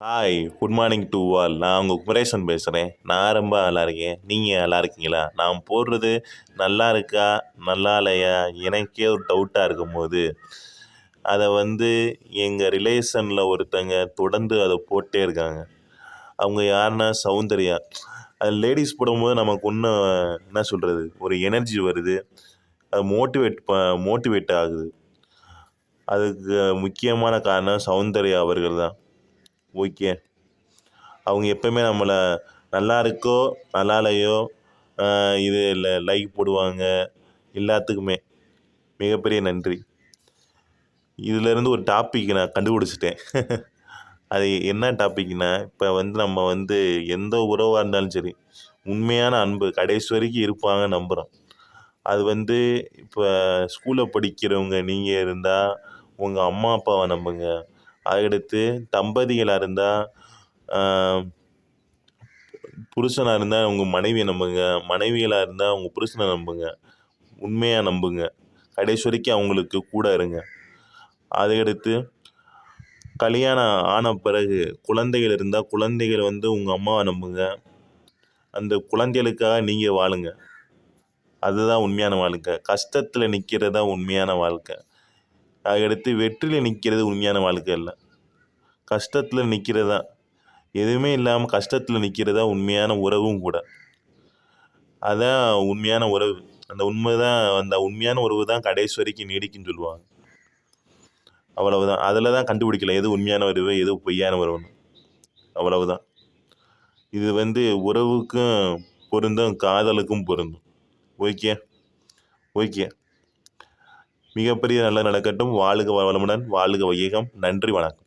Hi, good morning to all. நான் உங்கள் குமரேசன் பேசுகிறேன். நான் ரொம்ப நல்லா இருக்கேன். நீங்கள் நல்லா இருக்கீங்களா? நான் போடுறது நல்லா இருக்கா, நல்லா இல்லையா, எனக்கே ஒரு டவுட்டாக இருக்கும்போது, அதை எங்கள் ரிலேஷனில் ஒருத்தங்க தொடர்ந்து அதை போட்டே இருக்காங்க. அவங்க யாருன்னா சௌந்தர்யா. அது லேடீஸ் போடும்போது நமக்கு இன்னும் என்ன சொல்கிறது, ஒரு எனர்ஜி வருது. அது மோட்டிவேட் ஆகுது. அதுக்கு முக்கியமான காரணம் சௌந்தர்யா அவர்கள் தான். ஓகே. அவங்க எப்போயுமே நம்மளை நல்லா இருக்கோ நல்லா இல்லையோ இது லைக் போடுவாங்க. எல்லாத்துக்குமே மிகப்பெரிய நன்றி. இதிலேருந்து ஒரு டாபிக் நான் கண்டுபிடிச்சிட்டேன். அது என்ன டாபிக்னா, இப்போ நம்ம எந்த உறவாக இருந்தாலும் சரி, உண்மையான அன்பு கடைசி வரைக்கும் இருப்பாங்கன்னு நம்புகிறோம். அது இப்போ ஸ்கூலில் படிக்கிறவங்க நீங்கள் இருந்தால் உங்கள் அம்மா அப்பாவை நம்புங்க. அதுக்கடுத்து தம்பதிகளாக இருந்தால் புருஷனாக இருந்தால் உங்கள் மனைவியை நம்புங்க. மனைவிகளாக இருந்தால் உங்கள் புருஷனை நம்புங்க. உண்மையாக நம்புங்க. கடைசி வரைக்கும் அவங்களுக்கு கூட இருங்க. அதுக்கடுத்து கல்யாணம் ஆன பிறகு குழந்தைகள் இருந்தால் குழந்தைகள் உங்கள் அம்மாவை நம்புங்க. அந்த குழந்தைகளுக்காக நீங்கள் வாழுங்க. அதுதான் உண்மையான வாழ்க்கை. கஷ்டத்தில் நிற்கிறது தான் உண்மையான வாழ்க்கை. அதுக்கடுத்து வெற்றியில் நிற்கிறது உண்மையான வாழ்க்கை இல்லை. கஷ்டத்தில் நிற்கிறது தான், எதுவுமே இல்லாமல் கஷ்டத்தில் நிற்கிறது தான் உண்மையான உறவும் கூட. அதான் உண்மையான உறவு. அந்த உண்மையான உறவு தான் கடைசி வரைக்கும் நீடிக்குன்னு சொல்லுவாங்க. அவ்வளவுதான். அதில் தான் கண்டுபிடிக்கல எது உண்மையான உறவு, எது பொய்யான உறவுன்னு. அவ்வளவுதான். இது உறவுக்கும் பொருந்தும், காதலுக்கும் பொருந்தும். Okay okay. மிகப்பெரிய நல்ல நடக்கட்டும். வாழ்க வளமுடன், வாழ்க வையகம். நன்றி, வணக்கம்.